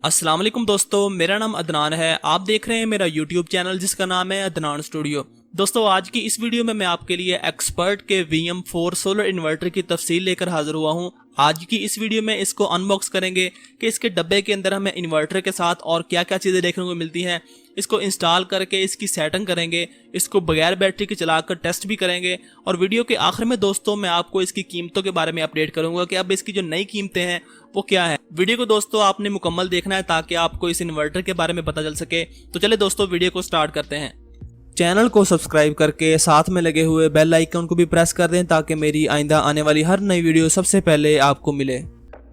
अस्सलाम वालेकुम दोस्तों, मेरा नाम अदनान है। आप देख रहे हैं मेरा यूट्यूब चैनल जिसका नाम है अदनान स्टूडियो। दोस्तों, आज की इस वीडियो में मैं आपके लिए एक्सपर्ट के VM4 सोलर इन्वर्टर की तफसील लेकर हाजिर हुआ हूं। आज की इस वीडियो में इसको अनबॉक्स करेंगे कि इसके डब्बे के अंदर हमें इन्वर्टर के साथ और क्या क्या चीज़ें देखने को मिलती हैं। इसको इंस्टॉल करके इसकी सेटिंग करेंगे, इसको बगैर बैटरी के चलाकर टेस्ट भी करेंगे और वीडियो के आखिर में दोस्तों मैं आपको इसकी कीमतों के बारे में अपडेट करूंगा कि अब इसकी जो नई कीमतें हैं वो क्या है। वीडियो को दोस्तों आपने मुकम्मल देखना है ताकि आपको इस इन्वर्टर के बारे में पता चल सके। तो चले दोस्तों, वीडियो को स्टार्ट करते हैं। चैनल को सब्सक्राइब करके साथ में लगे हुए बेल आइकन को भी प्रेस कर दें ताकि मेरी आइंदा आने वाली हर नई वीडियो सबसे पहले आपको मिले।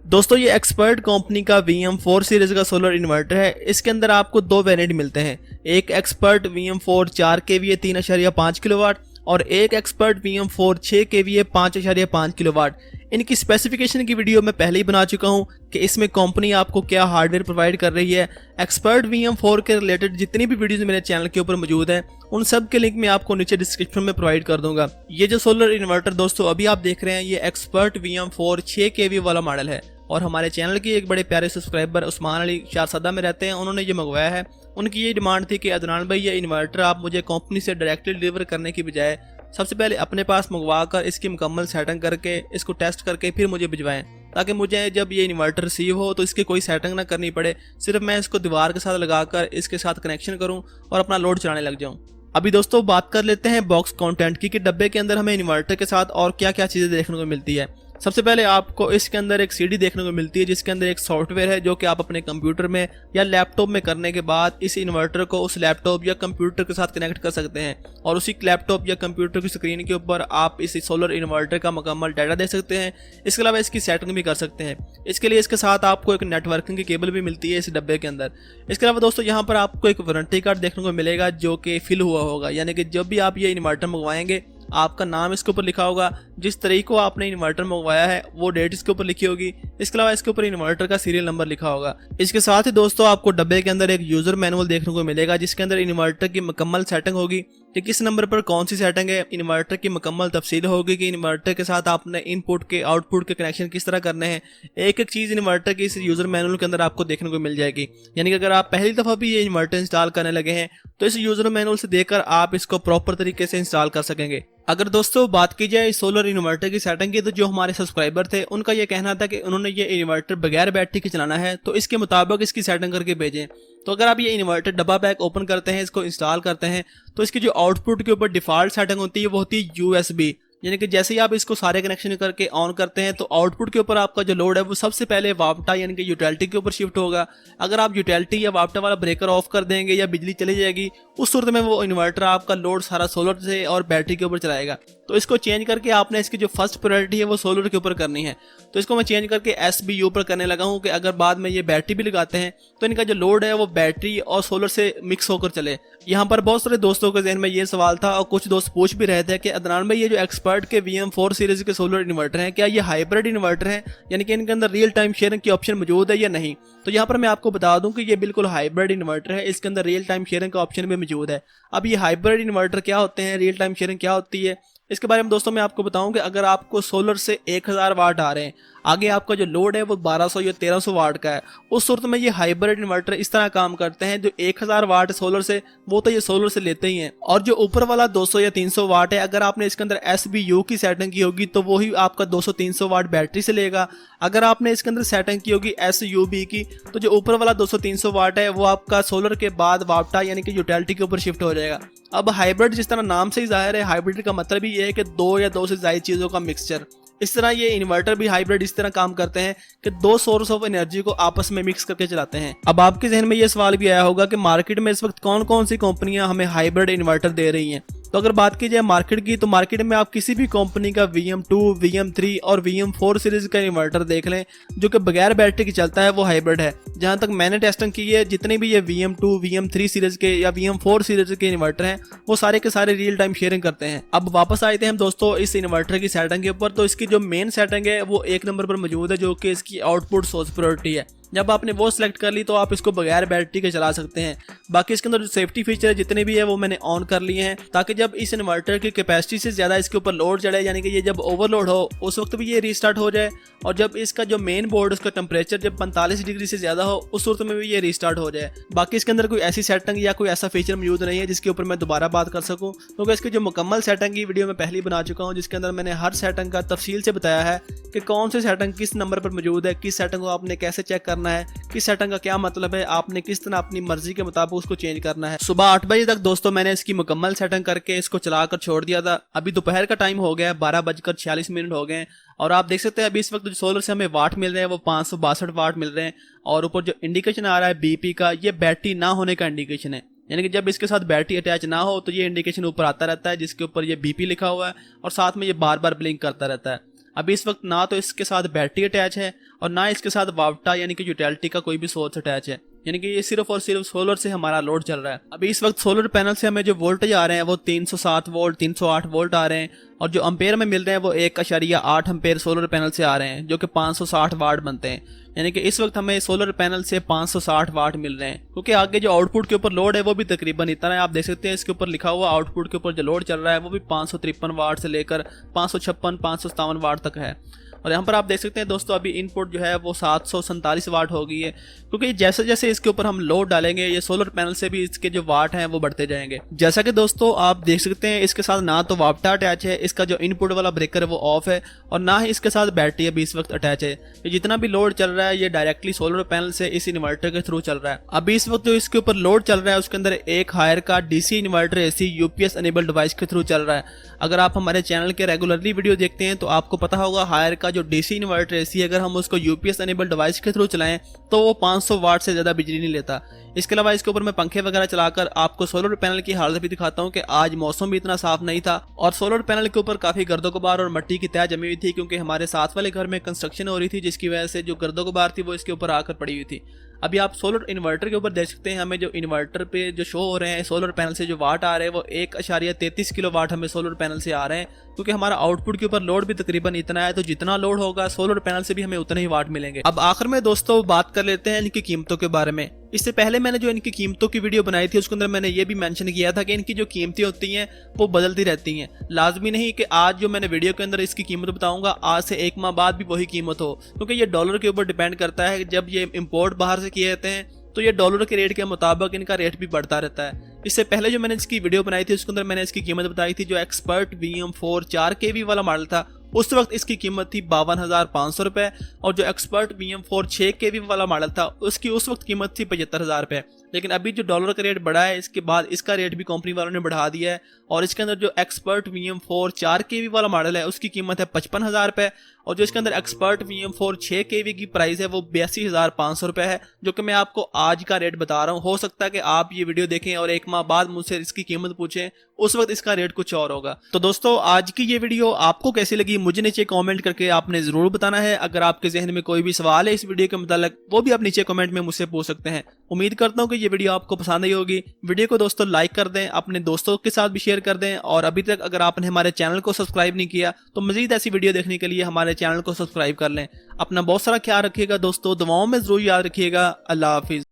दोस्तों, ये एक्सपर्ट कंपनी का VM4 सीरीज का सोलर इन्वर्टर है। इसके अंदर आपको दो वेरिएंट मिलते हैं, एक एक्सपर्ट VM4 4 kVA 3.5 किलोवाट और एक एक्सपर्ट VM4 6 kVA 5.5 किलोवाट। इनकी स्पेसिफिकेशन की वीडियो मैं पहले ही बना चुका हूं कि इसमें कंपनी आपको क्या हार्डवेयर प्रोवाइड कर रही है। एक्सपर्ट VM4 के रिलेटेड जितनी भी वीडियोस मेरे चैनल के ऊपर मौजूद हैं उन सब के लिंक मैं आपको नीचे डिस्क्रिप्शन में प्रोवाइड कर दूंगा। ये जो सोलर इन्वर्टर दोस्तों अभी आप देख रहे हैं, ये एक्सपर्ट VM4 6 kVA वाला मॉडल है और हमारे चैनल के एक बड़े प्यारे सब्सक्राइबर उस्मान अली शाहज़ादा में रहते हैं, उन्होंने ये मंगवाया है। उनकी ये डिमांड थी कि अदनान भाई, ये इन्वर्टर आप मुझे कंपनी से डायरेक्टली डिलीवर करने की बजाय सबसे पहले अपने पास मंगवा कर इसकी मुकम्मल सेटिंग करके इसको टेस्ट करके फिर मुझे भिजवाएं, ताकि मुझे जब ये इन्वर्टर रिसीव हो तो इसकी कोई सेटिंग ना करनी पड़े, सिर्फ मैं इसको दीवार के साथ लगाकर इसके साथ कनेक्शन करूं और अपना लोड चलाने लग जाऊं। अभी दोस्तों बात कर लेते हैं बॉक्स कंटेंट की कि डब्बे के अंदर हमें इन्वर्टर के साथ और क्या क्या चीज़ें देखने को मिलती है। सबसे पहले आपको इसके अंदर एक CD देखने को मिलती है जिसके अंदर एक सॉफ्टवेयर है जो कि आप अपने कंप्यूटर में या लैपटॉप में करने के बाद इस इन्वर्टर को उस लैपटॉप या कंप्यूटर के साथ कनेक्ट कर सकते हैं और उसी लैपटॉप या कंप्यूटर की स्क्रीन के ऊपर आप इस सोलर इन्वर्टर का मुकम्मल डाटा दे सकते हैं। इसके अलावा इसकी सेटिंग भी कर सकते हैं। इसके लिए इसके साथ आपको एक नेटवर्किंग की केबल भी मिलती है इस डब्बे के अंदर। इसके अलावा दोस्तों यहाँ पर आपको एक वारंटी कार्ड देखने को मिलेगा जो कि फिल हुआ होगा, यानी कि जब भी आप ये इन्वर्टर मंगवाएंगे आपका नाम इसके ऊपर लिखा होगा, जिस तरीके को आपने इन्वर्टर मंगवाया है वो डेट इसके ऊपर लिखी होगी। इसके अलावा इसके ऊपर इन्वर्टर का सीरियल नंबर लिखा होगा। इसके साथ ही दोस्तों आपको डब्बे के अंदर एक यूजर मैनुअल देखने को मिलेगा जिसके अंदर इन्वर्टर की मुकम्मल सेटिंग होगी कि किस नंबर पर कौन सी सेटिंग है, इन्वर्टर की मुकम्मल तफसील होगी कि इन्वर्टर के साथ आपने इनपुट के आउटपुट के कनेक्शन किस तरह करने हैं। एक एक चीज़ इन्वर्टर की इस यूजर मैनुअल के अंदर आपको देखने को मिल जाएगी। यानी कि अगर आप पहली दफ़ा भी ये इन्वर्टर इंस्टॉल करने लगे हैं तो इस यूजर मैनुअल से देखकर आप इसको प्रॉपर तरीके से इंस्टॉल कर सकेंगे। अगर दोस्तों बात की जाए सोलर इन्वर्टर की सेटिंग की, तो जो हमारे सब्सक्राइबर थे उनका ये कहना था कि उन्होंने ये इन्वर्टर बगैर बैटरी के चलाना है, तो इसके मुताबिक इसकी सेटिंग करके भेजें। तो अगर आप ये इन्वर्टर डब्बा पैक ओपन करते हैं, इसको इंस्टॉल करते हैं, तो इसकी जो आउटपुट के ऊपर डिफॉल्ट सेटिंग होती है वो होती है USB। यानी कि जैसे ही आप इसको सारे कनेक्शन करके ऑन करते हैं तो आउटपुट के ऊपर आपका जो लोड है वो सबसे पहले वापटा यानी कि यूटिलिटी के ऊपर शिफ्ट होगा। अगर आप यूटिलिटी या वापटा वाला ब्रेकर ऑफ कर देंगे या बिजली चली जाएगी, उस सूरत में वो इन्वर्टर आपका लोड सारा सोलर से और बैटरी के ऊपर चलाएगा। तो इसको चेंज करके आपने इसकी जो फर्स्ट प्रायोरिटी है वो सोलर के ऊपर करनी है। तो इसको मैं चेंज करके SBU पर करने लगा हूँ कि अगर बाद में ये बैटरी भी लगाते हैं तो इनका जो लोड है वो बैटरी और सोलर से मिक्स होकर चले। यहाँ पर बहुत सारे दोस्तों के ज़हन में ये सवाल था और कुछ दोस्त पूछ भी रहे थे कि अदनान भाई, ये जो एक्सपर्ट के VM4 सीरीज के सोलर इन्वर्टर हैं क्या ये हाइब्रिड इन्वर्टर हैं, यानी कि इनके अंदर रियल टाइम शेयरिंग की ऑप्शन मौजूद है या नहीं। तो यहाँ पर मैं आपको बता दूं कि ये बिल्कुल हाइब्रिड इन्वर्टर है, इसके अंदर रियल टाइम शेयरिंग का ऑप्शन भी मौजूद है। अब ये हाइब्रिड इन्वर्टर क्या होते हैं, रियल टाइम शेयरिंग क्या होती है, इसके बारे में दोस्तों मैं आपको बताऊं कि अगर आपको सोलर से 1000 वाट आ रहे हैं, आगे आपका जो लोड है वो 1200 या 1300 वाट का है, उस सूरत में ये हाइब्रिड इन्वर्टर इस तरह काम करते हैं। जो 1000 वाट सोलर से वो तो ये सोलर से लेते ही हैं, और जो ऊपर वाला 200 या 300 वाट है अगर आपने इसके अंदर SBU की सेटिंग की होगी तो वही आपका 200-300 वाट बैटरी से लेगा। अगर आपने इसके अंदर सेटिंग की होगी SUB की तो जो ऊपर वाला 200-300 वाट है वो आपका सोलर के बाद वापटा यानी कि यूटिलिटी के ऊपर शिफ्ट हो जाएगा। अब हाइब्रिड जिस तरह नाम से ही जाहिर है, हाइब्रिड का मतलब ही ये है कि दो या दो से ज़्यादा चीज़ों का मिक्सचर। इस तरह ये इन्वर्टर भी हाइब्रिड इस तरह काम करते हैं कि दो सोर्स ऑफ एनर्जी को आपस में मिक्स करके चलाते हैं। अब आपके जहन में ये सवाल भी आया होगा कि मार्केट में इस वक्त कौन कौन सी कंपनियां हमें हाइब्रिड इन्वर्टर दे रही हैं। तो अगर बात की जाए मार्केट की, तो मार्केट में आप किसी भी कंपनी का VM2, VM3 और VM4 सीरीज का इन्वर्टर देख लें जो कि बगैर बैटरी के चलता है, वो हाइब्रिड है। जहां तक मैंने टेस्टिंग की है, जितने भी ये VM2, VM3 सीरीज के या VM4 सीरीज के इन्वर्टर हैं वो सारे के सारे रियल टाइम शेयरिंग करते हैं। अब वापस आए थे हम दोस्तों इस इन्वर्टर की सेटिंग के ऊपर। तो इसकी जो मेन सेटिंग है वो एक नंबर पर मौजूद है जो कि इसकी आउटपुट सोर्स प्रायोरिटी है। जब आपने वो सिलेक्ट कर ली तो आप इसको बगैर बैटरी के चला सकते हैं। बाकी इसके अंदर जो सेफ्टी फीचर है जितने भी है वो मैंने ऑन कर लिए हैं, ताकि जब इस इन्वर्टर की कैपेसिटी से ज़्यादा इसके ऊपर लोड चढ़े, यानी कि ये जब ओवरलोड हो उस वक्त भी ये रीस्टार्ट हो जाए, और जब इसका जो मेन बोर्ड उसका टेम्परेचर जब 45 डिग्री से ज़्यादा हो उस सूरत में भी ये रीस्टार्ट हो जाए। बाकी इसके अंदर कोई ऐसी सेटिंग या कोई ऐसा फीचर मौजूद नहीं है जिसके ऊपर मैं दोबारा बात कर सकूँ, क्योंकि इसकी जो मुकम्मल सेटिंग की वीडियो मैं पहले बना चुका हूँ, जिसके अंदर मैंने हर सेटिंग का तफसील से बताया है कि कौन सी सेटिंग किस नंबर पर मौजूद है, किस सेटिंग को आपने कैसे चेक करना है, किस सेटिंग का क्या मतलब है, आपने किस तरह अपनी मर्जी के मुताबिक उसको चेंज करना है। सुबह 8 बजे तक दोस्तों मैंने इसकी मुकम्मल सेटिंग करके इसको चलाकर छोड़ दिया था। अभी दोपहर का टाइम हो गया है, 12:46 हो गए हैं, और आप देख सकते हैं अभी इस वक्त जो सोलर से हमें वाट मिल रहे हैं वो 562 वाट मिल रहे हैं, और ऊपर जो इंडिकेशन आ रहा है BP का, ये बैटरी ना होने का इंडिकेशन है, यानी कि जब इसके साथ बैटरी अटैच ना हो तो ये इंडिकेशन ऊपर आता रहता है जिसके ऊपर ये BP लिखा हुआ है, और साथ में ये बार बार ब्लिंक करता रहता है। अभी इस वक्त ना तो इसके साथ बैटरी अटैच है और ना इसके साथ वावटा यानी कि यूटिलिटी का कोई भी सोर्स अटैच है, यानी कि ये सिर्फ और सिर्फ सोलर से हमारा लोड चल रहा है। अभी इस वक्त सोलर पैनल से हमें जो वोल्टेज आ रहे हैं वो 307 वोल्ट 308 वोल्ट आ रहे हैं, और जो अम्पेयर में मिल रहे हैं वो 1.8 अम्पेयर सोलर पैनल से आ रहे हैं, जो कि 560 वाट बनते हैं। यानी कि इस वक्त हमें सोलर पैनल से 560 वाट मिल रहे हैं, क्योंकि आगे जो आउटपुट के ऊपर लोड है वो भी तकरीबन इतना है। आप देख सकते हैं इसके ऊपर लिखा हुआ आउटपुट के ऊपर जो लोड चल रहा है वो भी 553 वाट से लेकर 556 557 वाट तक है। और यहाँ पर आप देख सकते हैं दोस्तों अभी इनपुट जो है वो 747 वाट हो गई है, क्योंकि जैसे जैसे इसके ऊपर हम लोड डालेंगे ये सोलर पैनल से भी इसके जो वाट हैं वो बढ़ते जाएंगे। जैसा कि दोस्तों आप देख सकते हैं इसके साथ ना तो वापटा अटैच है, इसका जो इनपुट वाला ब्रेकर है वो ऑफ है, और ना ही इसके साथ बैटरी अभी इस वक्त अटैच है। तो जितना भी लोड चल रहा है ये डायरेक्टली सोलर पैनल से इस इन्वर्टर के थ्रू चल रहा है। अभी इस वक्त जो इसके ऊपर लोड चल रहा है उसके अंदर एक हायर का DC inverter AC UPS enable device के थ्रू चल रहा है। अगर आप हमारे चैनल के रेगुलरली वीडियो देखते हैं तो आपको पता होगा हायर का जो DC इन्वर्टर AC अगर हम उसको UPS अनेबल डिवाइस के थ्रू चलाएं तो वो 500 वाट से ज़्यादा बिजली नहीं लेता। इसके अलावा इसके ऊपर मैं पंखे वगैरह चलाकर आपको सोलर पैनल की हालत भी दिखाता हूं कि आज मौसम भी इतना साफ नहीं था, और सोलर पैनल के ऊपर काफ़ी गर्दो गुबार और मिट्टी की तह जमी हुई थी, क्योंकि हमारे साथ वाले घर में कंस्ट्रक्शन हो रही थी, जिसकी वजह से जो गर्दो गुबार थी वो इसके ऊपर आकर पड़ी हुई थी। अभी आप सोलर इन्वर्टर के ऊपर देख सकते हैं हमें जो इन्वर्टर पे जो शो हो रहे हैं सोलर पैनल से जो वाट आ रहे हैं वो 1.33 किलो वाट हमें सोलर पैनल से आ रहे हैं, क्योंकि हमारा आउटपुट के ऊपर लोड भी तकरीबन इतना है, तो जितना लोड होगा सोलर पैनल से भी हमें उतने ही वाट मिलेंगे। अब आखिर में दोस्तों बात कर लेते हैं इनकी कीमतों के बारे में। इससे पहले मैंने जो इनकी कीमतों की वीडियो बनाई थी उसके अंदर मैंने ये भी मेंशन किया था कि इनकी जो कीमतें होती हैं वो बदलती रहती हैं। लाजमी नहीं कि आज जो मैंने वीडियो के अंदर इसकी कीमत बताऊंगा आज से 1 माह बाद भी वही कीमत हो, क्योंकि ये डॉलर के ऊपर डिपेंड करता है। जब ये इम्पोर्ट बाहर से किए जाते हैं तो ये डॉलर के रेट के मुताबिक इनका रेट भी बढ़ता रहता है। इससे पहले जो मैंने इसकी वीडियो बनाई थी उसके अंदर मैंने इसकी कीमत बताई थी। जो एक्सपर्ट VM4 4 kV वाला मॉडल था उस वक्त इसकी कीमत थी 52,500 रुपये, और जो एक्सपर्ट VM4 6 kV वाला मॉडल था उसकी उस वक्त कीमत थी 75,000 रुपये। लेकिन अभी जो डॉलर का रेट बढ़ा है इसके बाद इसका रेट भी कंपनी वालों ने बढ़ा दिया है, और इसके अंदर जो एक्सपर्ट VM4 4 kV वाला मॉडल है उसकी कीमत है 55,000 रुपये, और जो इसके अंदर एक्सपर्ट VM4 6 kV की प्राइस है वो 82,500 रुपये है, जो कि मैं आपको आज का रेट बता रहा हूँ। हो सकता है कि आप ये वीडियो देखें और 1 माह बाद मुझसे इसकी कीमत पूछें, उस वक्त इसका रेट कुछ और होगा। तो दोस्तों आज की ये वीडियो आपको कैसी लगी मुझे नीचे कमेंट करके आपने जरूर बताना है। अगर आपके जहन में कोई भी सवाल है इस वीडियो के मुतालिक वो भी आप नीचे कमेंट में मुझसे पूछ सकते हैं। उम्मीद करता हूँ कि ये वीडियो आपको पसंद आई होगी। वीडियो को दोस्तों लाइक कर दें, अपने दोस्तों के साथ भी शेयर कर दें, और अभी तक अगर आपने हमारे चैनल को सब्सक्राइब नहीं किया तो मजीद ऐसी वीडियो देखने के लिए हमारे चैनल को सब्सक्राइब कर लें। अपना बहुत सारा ख्याल रखिएगा दोस्तों, दुआओं में जरूर याद रखिएगा। अल्लाह हाफिज।